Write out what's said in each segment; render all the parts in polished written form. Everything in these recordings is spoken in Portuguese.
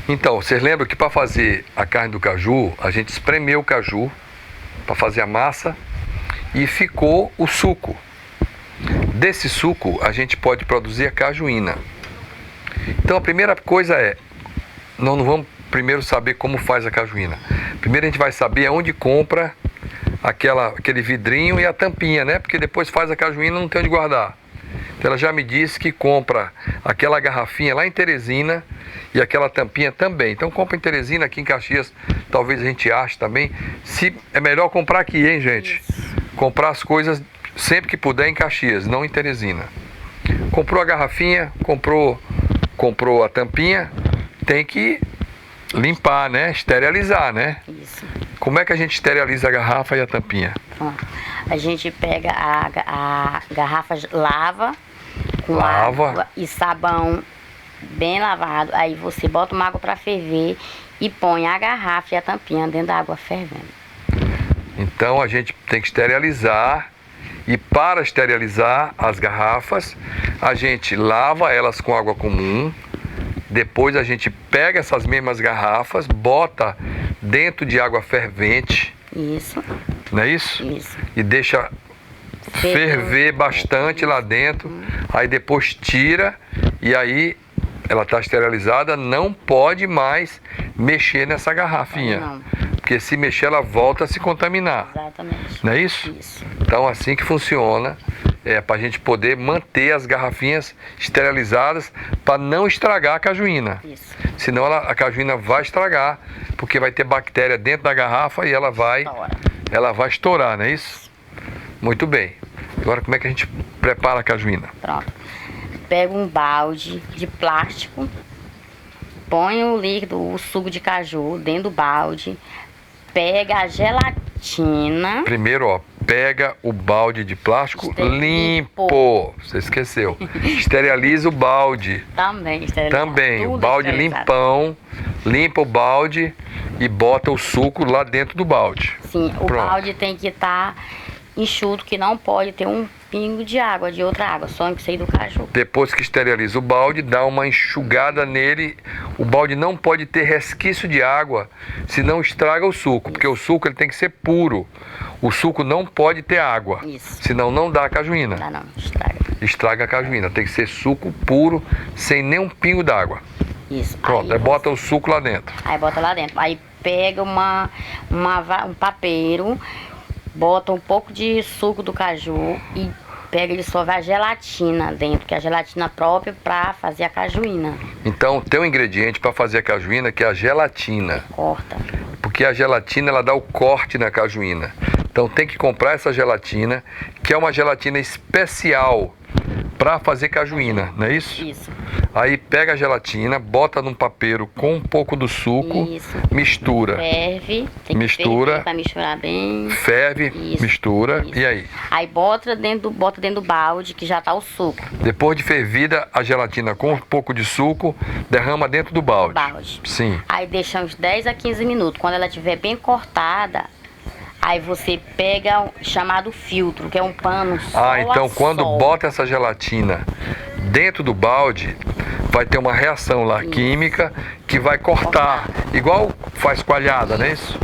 Então, vocês lembram que para fazer a carne do caju, a gente espremeu o caju para fazer a massa e ficou o suco. Desse suco, a gente pode produzir a cajuína. Então, a primeira coisa é, nós não vamos primeiro saber como faz a cajuína. Primeiro a gente vai saber aonde compra aquele vidrinho e a tampinha, né? Porque depois faz a cajuína e não tem onde guardar. Então ela já me disse que compra aquela garrafinha lá em Teresina e aquela tampinha também. Então compra em Teresina, aqui em Caxias, talvez a gente ache também. Se é melhor comprar aqui, hein, gente? Comprar as coisas sempre que puder em Caxias, não em Teresina. Comprou a garrafinha, comprou a tampinha, tem que limpar, né? Esterilizar, né? Isso. Como é que a gente esteriliza a garrafa e a tampinha? Pronto. A gente pega a garrafa, lava com Lava. água e sabão bem lavado. Aí você bota uma água para ferver e põe a garrafa e a tampinha dentro da água fervendo. Então a gente tem que esterilizar, e para esterilizar as garrafas, a gente lava elas com água comum. Depois a gente pega essas mesmas garrafas, bota dentro de água fervente. Isso. Não é isso? Isso. E deixa ferver bastante lá dentro. Aí depois tira e aí ela está esterilizada, não pode mais mexer nessa garrafinha. Não. Porque se mexer ela volta a se contaminar. Exatamente. Não é isso? Isso. Então assim que funciona, para a gente poder manter as garrafinhas esterilizadas para não estragar a cajuína. Isso. Senão a cajuína vai estragar, porque vai ter bactéria dentro da garrafa e ela vai estourar, não é isso? Muito bem. Agora como é que a gente prepara a cajuína? Pronto. Pega um balde de plástico, põe o líquido, o suco de caju dentro do balde, pega a gelatina. Primeiro, ó, pega o balde de plástico limpo. Você esqueceu. Esteriliza o balde. Também, esterilizado. Também, o Tudo balde esterilizado. limpão. Limpa o balde e bota o suco lá dentro do balde. Sim, o Pronto. balde tem que estar enxuto, que não pode ter um pingo de água, de outra água, só que sei do caju. Depois que esteriliza o balde, dá uma enxugada nele. O balde não pode ter resquício de água, senão estraga o suco, porque o suco ele tem que ser puro. O suco não pode ter água, Isso. senão não dá a cajuína. Não, estraga. Estraga a cajuína, tem que ser suco puro, sem nenhum pingo d'água. Isso. Pronto, aí bota o suco lá dentro. Aí bota lá dentro. Aí pega um papeiro, bota um pouco de suco do caju e pega e dissolve a gelatina dentro, que é a gelatina própria para fazer a cajuína. Então tem um ingrediente para fazer a cajuína que é a gelatina. Corta. Porque a gelatina ela dá o corte na cajuína. Então tem que comprar essa gelatina, que é uma gelatina especial para fazer cajuína, não é isso? Isso. Aí pega a gelatina, bota num papeiro com um pouco do suco, Isso. mistura. Ferve, tem Mistura. que ferver para misturar bem. Ferve, Isso, mistura, isso. e aí? Aí bota dentro do balde que já tá o suco. Depois de fervida a gelatina com um pouco de suco, derrama dentro do balde. Balde. Sim. Aí deixa uns 10 a 15 minutos. Quando ela estiver bem cortada, aí você pega o chamado filtro, que é um pano sol Ah, então a quando sol. bota essa gelatina dentro do balde, vai ter uma reação lá química que vai cortar, igual faz coalhada, não é isso?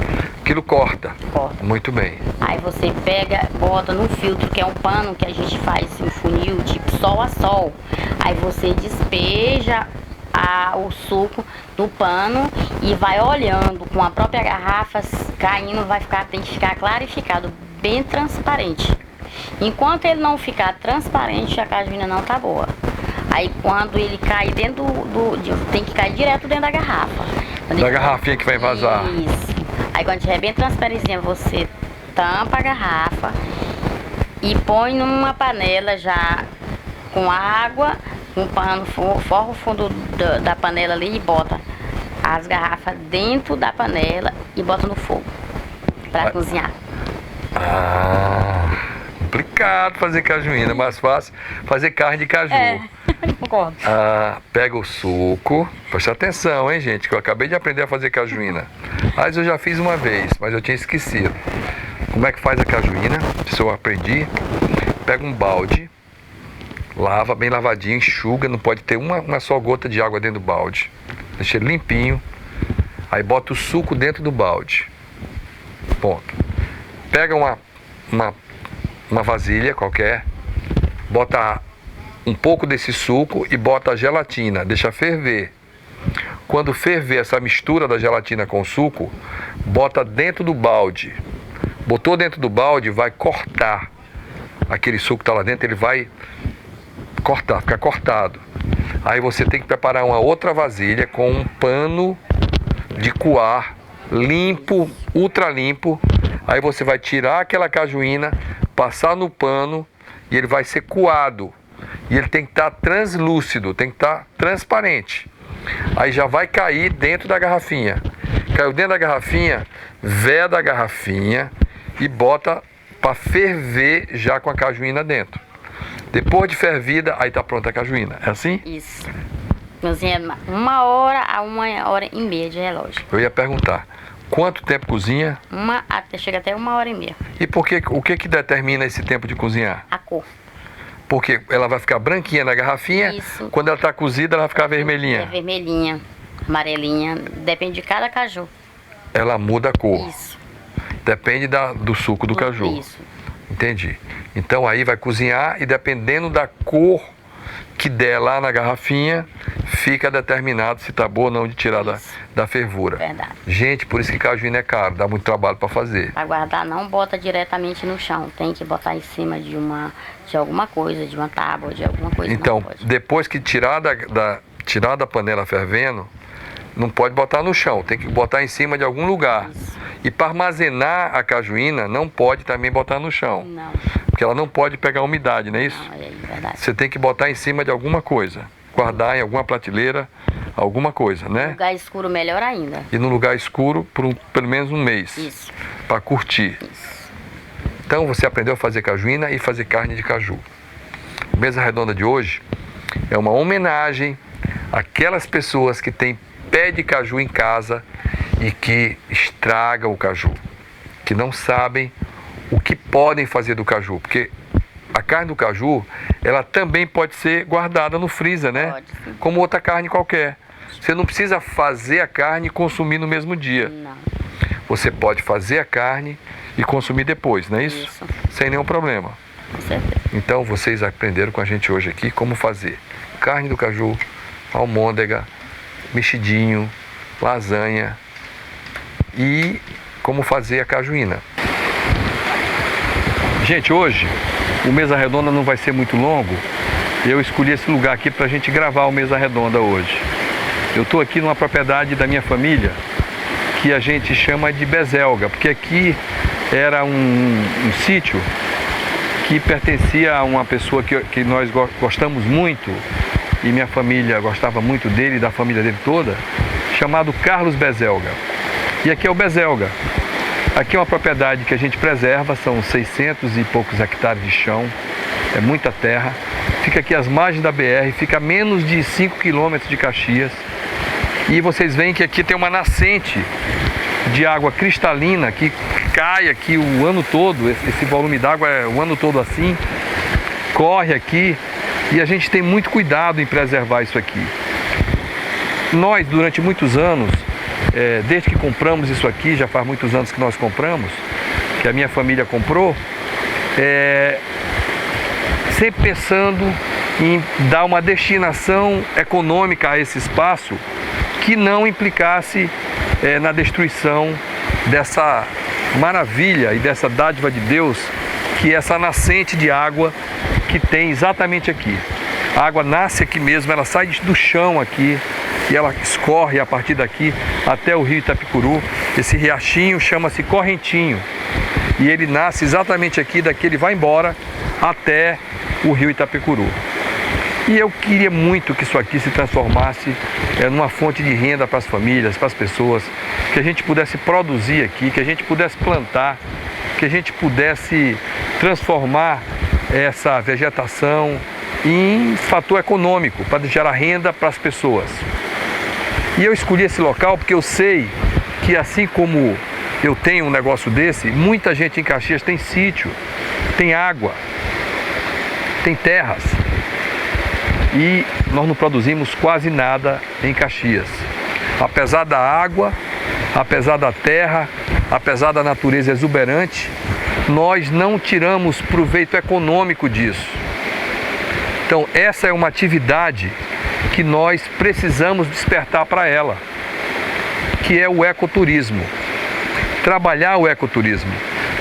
Aquilo corta. Corta. Muito bem. Aí você pega, bota no filtro, que é um pano que a gente faz assim, um funil, tipo sol a sol. Aí você despeja o suco no pano e vai olhando com a própria garrafa caindo, tem que ficar clarificado, bem transparente. Enquanto ele não ficar transparente, a cajuína não tá boa. Aí quando ele cai dentro tem que cair direto dentro da garrafa. Da garrafinha que vai vazar. Isso. Aí quando tiver bem transparentezinha, você tampa a garrafa e põe numa panela já com água, um pano, forra o fundo da panela ali e bota as garrafas dentro da panela e bota no fogo para cozinhar. Ah, complicado fazer cajuína, mais fácil fazer carne de caju. Concordo. Ah, pega o suco, presta atenção, hein, gente, que eu acabei de aprender a fazer cajuína. Mas eu já fiz uma vez, mas eu tinha esquecido. Como é que faz a cajuína? Isso eu aprendi. Pega um balde, lava bem lavadinho, enxuga, não pode ter uma só gota de água dentro do balde. deixa ele limpinho. Aí bota o suco dentro do balde. Ponto. Pega uma vasilha qualquer, bota um pouco desse suco e bota a gelatina, deixa ferver. Quando ferver essa mistura da gelatina com o suco, bota dentro do balde. Botou dentro do balde, vai cortar. Aquele suco que está lá dentro, ele vai cortar, ficar cortado. Aí você tem que preparar uma outra vasilha com um pano de coar limpo, ultra limpo. Aí você vai tirar aquela cajuína, passar no pano e ele vai ser coado. E ele tem que estar translúcido, tem que estar transparente. Aí já vai cair dentro da garrafinha. Caiu dentro da garrafinha, veda a garrafinha e bota para ferver já com a cajuína dentro. Depois de fervida, aí tá pronta a cajuína. É assim? Isso. Cozinha 1 hora a 1h30 de relógio. Eu ia perguntar, quanto tempo cozinha? Chega até 1h30. E o que determina esse tempo de cozinhar? A cor. Porque ela vai ficar branquinha na garrafinha, Isso. Quando ela está cozida, ela vai ficar vermelhinha. É vermelhinha, amarelinha, depende de cada caju. Ela muda a cor. Isso. Depende do suco do caju. Isso. Entendi. Então aí vai cozinhar e dependendo da cor que der lá na garrafinha, fica determinado se tá boa ou não de tirar da fervura. Verdade. Gente, por isso que cajuína é caro, dá muito trabalho para fazer. Para guardar, não bota diretamente no chão. Tem que botar em cima de alguma coisa, de uma tábua, de alguma coisa. Então, depois que tirar da panela fervendo, não pode botar no chão, tem que botar em cima de algum lugar. Isso. E para armazenar a cajuína, não pode também botar no chão. Não. Porque ela não pode pegar umidade, não é isso? Não, é verdade. Você tem que botar em cima de alguma coisa. Guardar em alguma prateleira, alguma coisa, né? Lugar escuro melhor ainda. E no lugar escuro por pelo menos um mês. Isso. Para curtir. Isso. Então você aprendeu a fazer cajuína e fazer carne de caju. A mesa redonda de hoje é uma homenagem àquelas pessoas que têm pé de caju em casa e que estragam o caju, que não sabem o que podem fazer do caju, porque a carne do caju, ela também pode ser guardada no freezer, né? Pode, sim. Como outra carne qualquer. Você não precisa fazer a carne e consumir no mesmo dia. Não. Você pode fazer a carne e consumir depois, não é isso? Isso. Sem nenhum problema. Com certeza. Então vocês aprenderam com a gente hoje aqui como fazer carne do caju, almôndega, mexidinho, lasanha e como fazer a cajuína. Gente, hoje o Mesa Redonda não vai ser muito longo. Eu escolhi esse lugar aqui para a gente gravar o Mesa Redonda hoje. Eu estou aqui numa propriedade da minha família que a gente chama de Bezelga, porque aqui era um sítio que pertencia a uma pessoa que nós gostamos muito, e minha família gostava muito dele e da família dele toda, chamado Carlos Bezelga. E aqui é o Bezelga. Aqui é uma propriedade que a gente preserva, são 600 e poucos hectares de chão, é muita terra. Fica aqui às margens da BR, fica a menos de 5 quilômetros de Caxias. E vocês veem que aqui tem uma nascente de água cristalina que cai aqui o ano todo, esse volume d'água é o ano todo assim, corre aqui e a gente tem muito cuidado em preservar isso aqui. Nós, durante muitos anos, desde que compramos isso aqui, já faz muitos anos que nós compramos, que a minha família comprou, sempre pensando em dar uma destinação econômica a esse espaço que não implicasse na destruição dessa maravilha e dessa dádiva de Deus, que é essa nascente de água que tem exatamente aqui. A água nasce aqui mesmo, ela sai do chão aqui e ela escorre a partir daqui até o rio Itapicuru. Esse riachinho chama-se Correntinho e ele nasce exatamente aqui, daqui ele vai embora até o rio Itapicuru. E eu queria muito que isso aqui se transformasse numa fonte de renda para as famílias, para as pessoas, que a gente pudesse produzir aqui, que a gente pudesse plantar, que a gente pudesse transformar essa vegetação em fator econômico, para gerar renda para as pessoas. E eu escolhi esse local porque eu sei que assim como eu tenho um negócio desse, muita gente em Caxias tem sítio, tem água, tem terras. E nós não produzimos quase nada em Caxias. Apesar da água, apesar da terra, apesar da natureza exuberante, nós não tiramos proveito econômico disso. Então, essa é uma atividade que nós precisamos despertar para ela, que é o ecoturismo. Trabalhar o ecoturismo,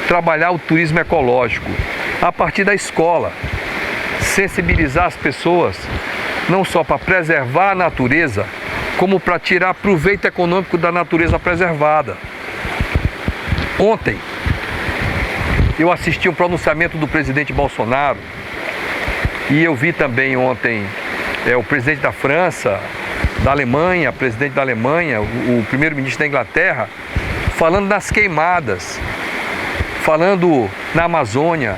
trabalhar o turismo ecológico, a partir da escola. Sensibilizar as pessoas, não só para preservar a natureza, como para tirar proveito econômico da natureza preservada. Ontem, eu assisti um pronunciamento do presidente Bolsonaro e eu vi também ontem o presidente da França, da Alemanha, presidente da Alemanha, o primeiro-ministro da Inglaterra, falando das queimadas, falando na Amazônia,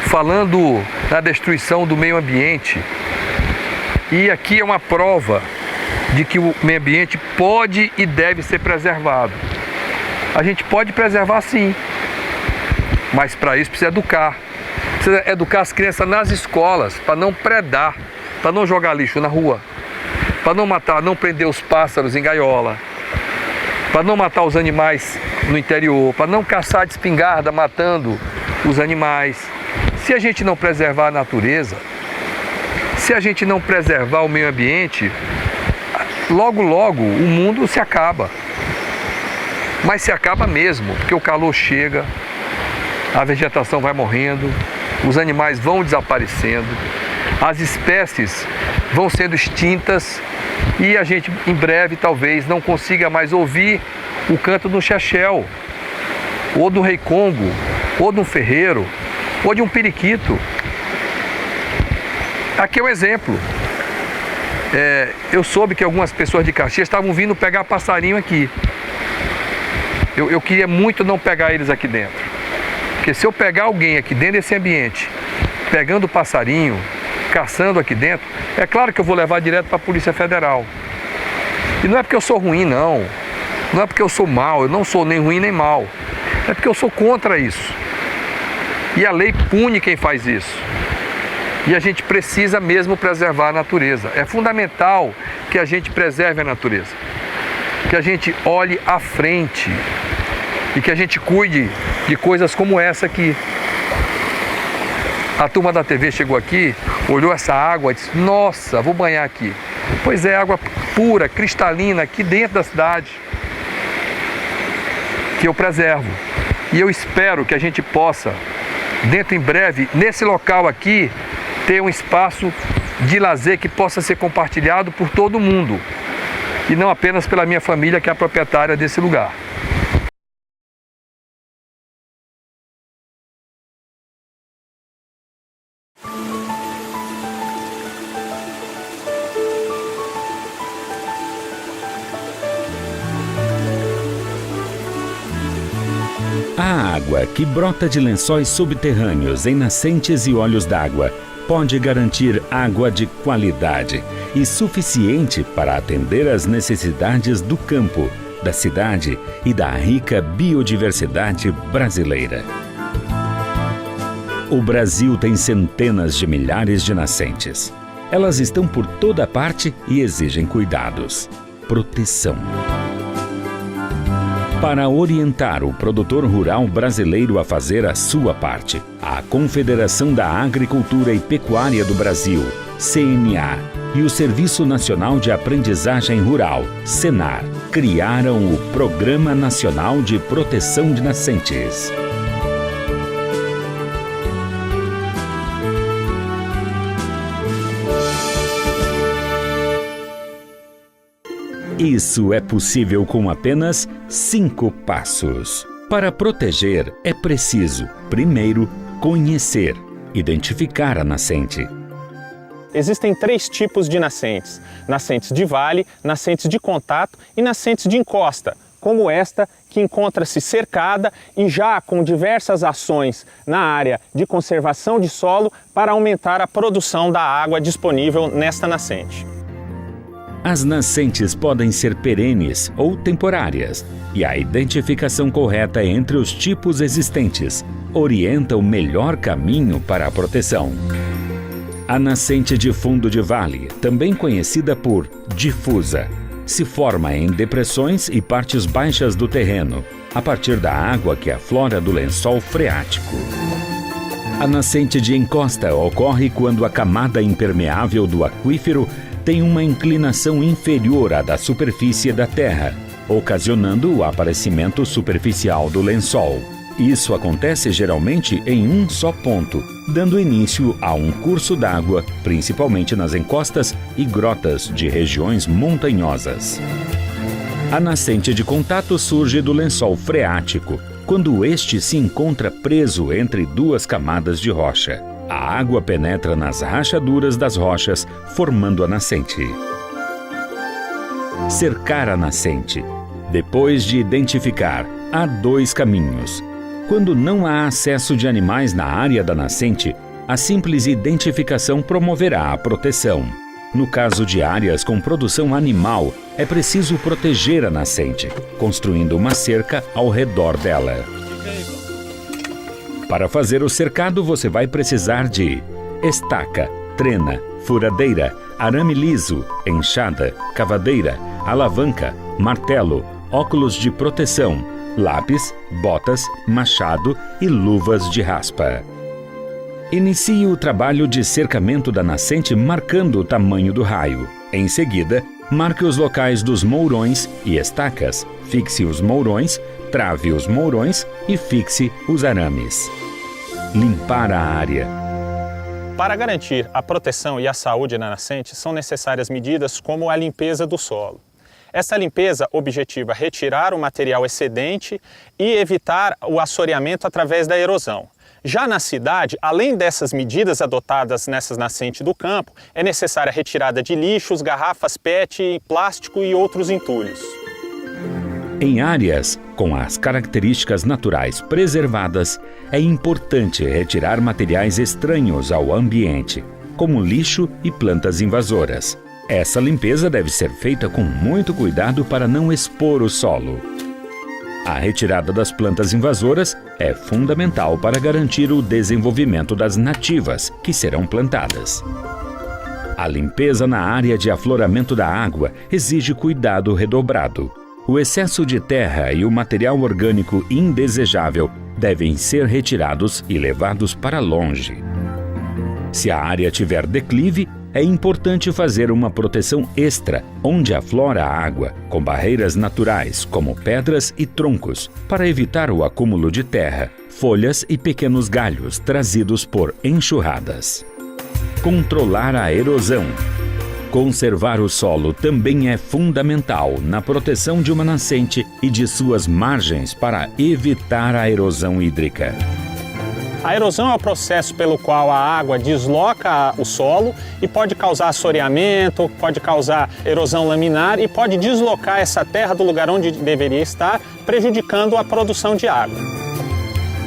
falando na destruição do meio ambiente. E aqui é uma prova de que o meio ambiente pode e deve ser preservado. A gente pode preservar sim, mas para isso precisa educar. Precisa educar as crianças nas escolas, para não predar, para não jogar lixo na rua, para não matar, não prender os pássaros em gaiola, para não matar os animais no interior, para não caçar de espingarda matando os animais. Se a gente não preservar a natureza, se a gente não preservar o meio ambiente, logo logo o mundo se acaba. Mas se acaba mesmo, porque o calor chega, a vegetação vai morrendo, os animais vão desaparecendo, as espécies vão sendo extintas e a gente em breve talvez não consiga mais ouvir o canto do chechel, ou do rei Congo, ou de um ferreiro, ou de um periquito. Aqui é um exemplo. Eu soube que algumas pessoas de Caxias estavam vindo pegar passarinho aqui. Eu queria muito não pegar eles aqui dentro. Porque se eu pegar alguém aqui dentro desse ambiente, pegando passarinho, caçando aqui dentro, é claro que eu vou levar direto para a Polícia Federal. E não é porque eu sou ruim, não. Não é porque eu sou mau, eu não sou nem ruim nem mau. É porque eu sou contra isso. E a lei pune quem faz isso. E a gente precisa mesmo preservar a natureza. É fundamental que a gente preserve a natureza. Que a gente olhe à frente. E que a gente cuide de coisas como essa aqui. A turma da TV chegou aqui, olhou essa água e disse: nossa, vou banhar aqui. Pois é, água pura, cristalina, aqui dentro da cidade. Que eu preservo. E eu espero que a gente possa, dentro em breve, nesse local aqui, ter um espaço de lazer que possa ser compartilhado por todo mundo. E não apenas pela minha família, que é a proprietária desse lugar. A água que brota de lençóis subterrâneos em nascentes e olhos d'água pode garantir água de qualidade e suficiente para atender às necessidades do campo, da cidade e da rica biodiversidade brasileira. O Brasil tem centenas de milhares de nascentes. Elas estão por toda parte e exigem cuidados, proteção. Para orientar o produtor rural brasileiro a fazer a sua parte, a Confederação da Agricultura e Pecuária do Brasil, CNA, e o Serviço Nacional de Aprendizagem Rural, SENAR, criaram o Programa Nacional de Proteção de Nascentes. Isso é possível com apenas 5 passos. Para proteger, é preciso, primeiro, conhecer, identificar a nascente. Existem 3 tipos de nascentes: nascentes de vale, nascentes de contato e nascentes de encosta, como esta que encontra-se cercada e já com diversas ações na área de conservação de solo para aumentar a produção da água disponível nesta nascente. As nascentes podem ser perenes ou temporárias, e a identificação correta entre os tipos existentes orienta o melhor caminho para a proteção. A nascente de fundo de vale, também conhecida por difusa, Se forma em depressões e partes baixas do terreno, a partir da água que aflora do lençol freático. A nascente de encosta ocorre quando a camada impermeável do aquífero tem uma inclinação inferior à da superfície da terra, ocasionando o aparecimento superficial do lençol. Isso acontece geralmente em um só ponto, dando início a um curso d'água, principalmente nas encostas e grotas de regiões montanhosas. A nascente de contato surge do lençol freático, quando este se encontra preso entre duas camadas de rocha. A água penetra nas rachaduras das rochas, formando a nascente. Cercar a nascente. Depois de identificar, há dois caminhos. Quando não há acesso de animais na área da nascente, a simples identificação promoverá a proteção. No caso de áreas com produção animal, é preciso proteger a nascente, construindo uma cerca ao redor dela. Para fazer o cercado, você vai precisar de estaca, trena, furadeira, arame liso, enxada, cavadeira, alavanca, martelo, óculos de proteção, lápis, botas, machado e luvas de raspa. Inicie o trabalho de cercamento da nascente marcando o tamanho do raio. Em seguida, marque os locais dos mourões e estacas, fixe os mourões, trave os mourões e fixe os arames. Limpar a área. Para garantir a proteção e a saúde na nascente, são necessárias medidas como a limpeza do solo. Essa limpeza objetiva retirar o material excedente e evitar o assoreamento através da erosão. Já na cidade, além dessas medidas adotadas nessas nascentes do campo, é necessária a retirada de lixos, garrafas PET, plástico e outros entulhos. Em áreas com as características naturais preservadas, é importante retirar materiais estranhos ao ambiente, como lixo e plantas invasoras. Essa limpeza deve ser feita com muito cuidado para não expor o solo. A retirada das plantas invasoras é fundamental para garantir o desenvolvimento das nativas que serão plantadas. A limpeza na área de afloramento da água exige cuidado redobrado. O excesso de terra e o material orgânico indesejável devem ser retirados e levados para longe. Se a área tiver declive, é importante fazer uma proteção extra onde aflora a água, com barreiras naturais, como pedras e troncos, para evitar o acúmulo de terra, folhas e pequenos galhos trazidos por enxurradas. Controlar a erosão. Conservar o solo também é fundamental na proteção de uma nascente e de suas margens para evitar a erosão hídrica. A erosão é o processo pelo qual a água desloca o solo e pode causar assoreamento, pode causar erosão laminar e pode deslocar essa terra do lugar onde deveria estar, prejudicando a produção de água.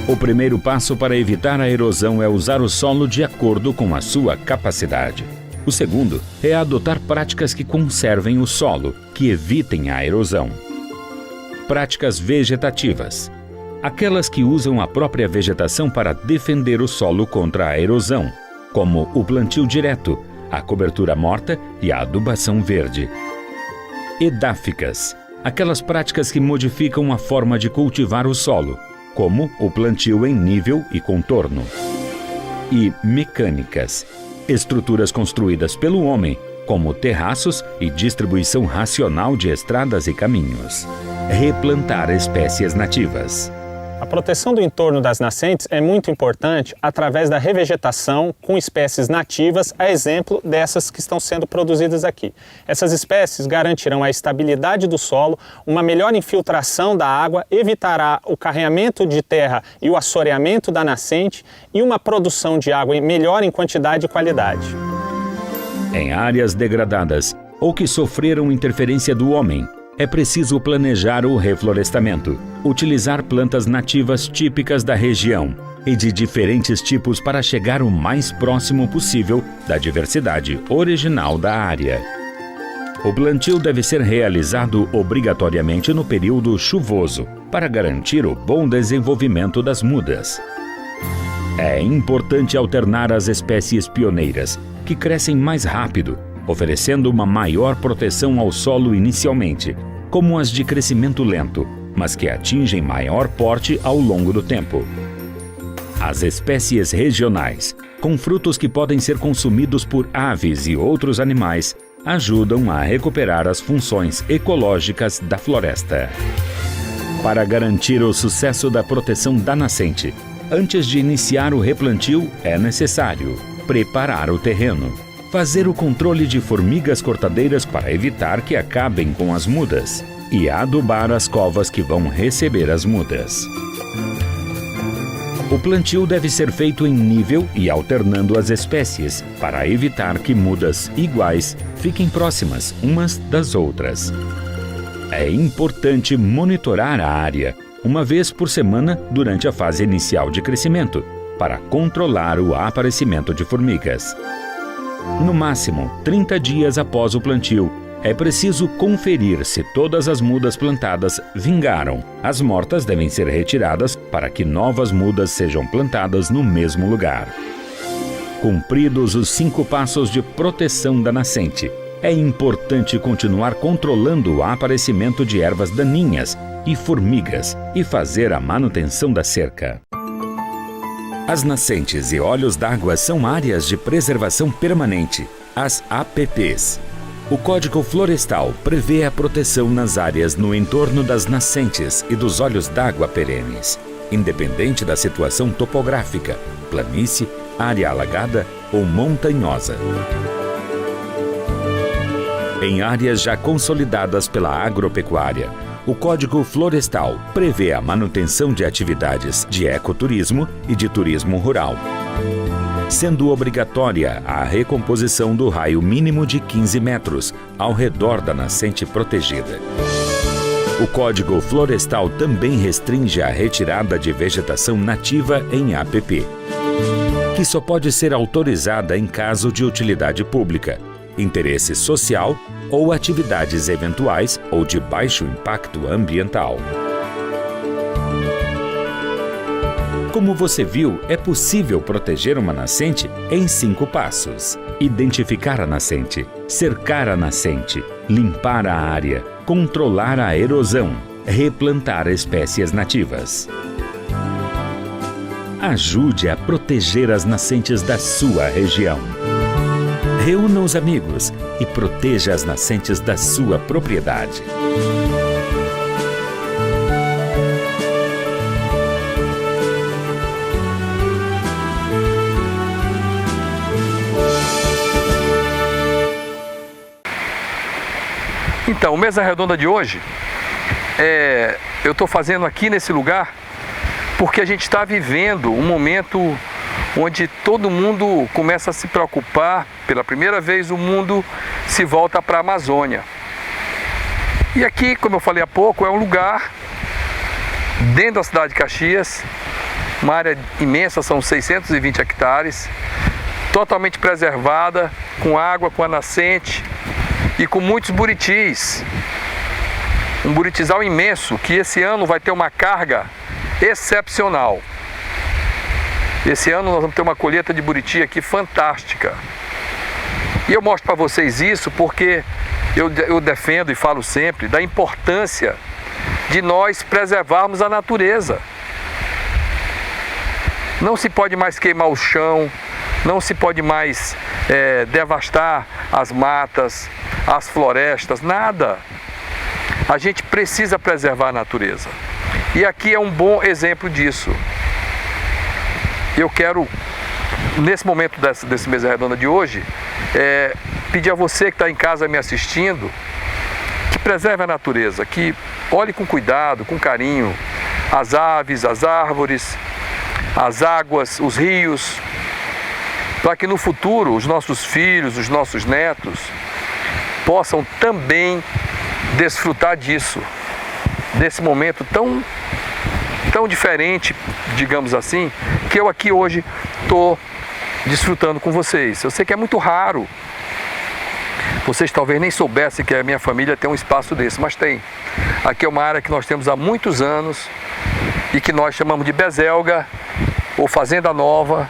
O primeiro passo para evitar a erosão é usar o solo de acordo com a sua capacidade. O segundo é adotar práticas que conservem o solo, que evitem a erosão. Práticas vegetativas. Aquelas que usam a própria vegetação para defender o solo contra a erosão, como o plantio direto, a cobertura morta e a adubação verde. Edáficas. Aquelas práticas que modificam a forma de cultivar o solo, como o plantio em nível e contorno. E mecânicas. Estruturas construídas pelo homem, como terraços e distribuição racional de estradas e caminhos. Replantar espécies nativas. A proteção do entorno das nascentes é muito importante através da revegetação com espécies nativas, a exemplo dessas que estão sendo produzidas aqui. Essas espécies garantirão a estabilidade do solo, uma melhor infiltração da água, evitará o carreamento de terra e o assoreamento da nascente e uma produção de água melhor em quantidade e qualidade. Em áreas degradadas ou que sofreram interferência do homem, é preciso planejar o reflorestamento, utilizar plantas nativas típicas da região e de diferentes tipos para chegar o mais próximo possível da diversidade original da área. O plantio deve ser realizado obrigatoriamente no período chuvoso, para garantir o bom desenvolvimento das mudas. É importante alternar as espécies pioneiras, que crescem mais rápido, oferecendo uma maior proteção ao solo inicialmente, como as de crescimento lento, mas que atingem maior porte ao longo do tempo. As espécies regionais, com frutos que podem ser consumidos por aves e outros animais, ajudam a recuperar as funções ecológicas da floresta. Para garantir o sucesso da proteção da nascente, antes de iniciar o replantio, é necessário preparar o terreno, fazer o controle de formigas cortadeiras para evitar que acabem com as mudas e adubar as covas que vão receber as mudas. O plantio deve ser feito em nível e alternando as espécies, para evitar que mudas iguais fiquem próximas umas das outras. É importante monitorar a área uma vez por semana durante a fase inicial de crescimento, para controlar o aparecimento de formigas. No máximo, 30 dias após o plantio, é preciso conferir se todas as mudas plantadas vingaram. As mortas devem ser retiradas para que novas mudas sejam plantadas no mesmo lugar. Cumpridos os 5 passos de proteção da nascente, é importante continuar controlando o aparecimento de ervas daninhas e formigas e fazer a manutenção da cerca. As nascentes e olhos d'água são áreas de preservação permanente, as APPs. O Código Florestal prevê a proteção nas áreas no entorno das nascentes e dos olhos d'água perenes, independente da situação topográfica, planície, área alagada ou montanhosa. Em áreas já consolidadas pela agropecuária, o Código Florestal prevê a manutenção de atividades de ecoturismo e de turismo rural, sendo obrigatória a recomposição do raio mínimo de 15 metros ao redor da nascente protegida. O Código Florestal também restringe a retirada de vegetação nativa em APP, que só pode ser autorizada em caso de utilidade pública, interesse social ou atividades eventuais ou de baixo impacto ambiental. Como você viu, é possível proteger uma nascente em 5 passos. Identificar a nascente, cercar a nascente, limpar a área, controlar a erosão, replantar espécies nativas. Ajude a proteger as nascentes da sua região. Reúna os amigos e proteja as nascentes da sua propriedade. Então, o Mesa Redonda de hoje, eu estou fazendo aqui nesse lugar porque a gente está vivendo um momento onde todo mundo começa a se preocupar. Pela primeira vez o mundo se volta para a Amazônia. E aqui, como eu falei há pouco, é um lugar dentro da cidade de Caxias, uma área imensa, são 620 hectares, totalmente preservada, com água, com a nascente e com muitos buritis. Um buritizal imenso, que esse ano vai ter uma carga excepcional. Esse ano nós vamos ter uma colheita de buriti aqui fantástica. E eu mostro para vocês isso porque eu defendo e falo sempre da importância de nós preservarmos a natureza. Não se pode mais queimar o chão, não se pode mais devastar as matas, as florestas, nada. A gente precisa preservar a natureza. E aqui é um bom exemplo disso. Eu quero, nesse momento desse Mesa Redonda de hoje, pedir a você que está em casa me assistindo, que preserve a natureza, que olhe com cuidado, com carinho, as aves, as árvores, as águas, os rios, para que no futuro os nossos filhos, os nossos netos, possam também desfrutar disso, desse momento tão diferente, digamos assim, que eu aqui hoje estou desfrutando com vocês. Eu sei que é muito raro. Vocês talvez nem soubessem que a minha família tem um espaço desse, mas tem. Aqui é uma área que nós temos há muitos anos e que nós chamamos de Bezelga ou Fazenda Nova,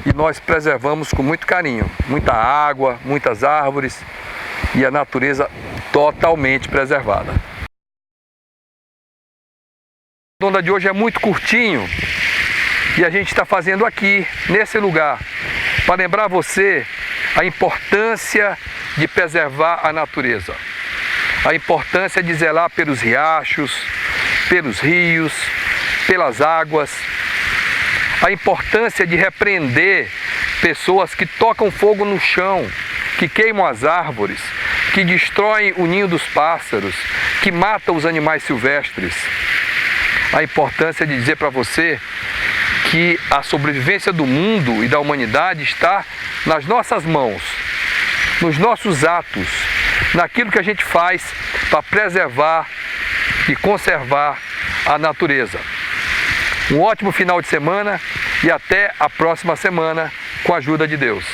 e nós preservamos com muito carinho, muita água, muitas árvores e a natureza totalmente preservada. A Redonda de hoje é muito curtinho e a gente está fazendo aqui, nesse lugar, para lembrar você a importância de preservar a natureza, a importância de zelar pelos riachos, pelos rios, pelas águas, a importância de repreender pessoas que tocam fogo no chão, que queimam as árvores, que destroem o ninho dos pássaros, que matam os animais silvestres. A importância de dizer para você que a sobrevivência do mundo e da humanidade está nas nossas mãos, nos nossos atos, naquilo que a gente faz para preservar e conservar a natureza. Um ótimo final de semana e até a próxima semana, com a ajuda de Deus.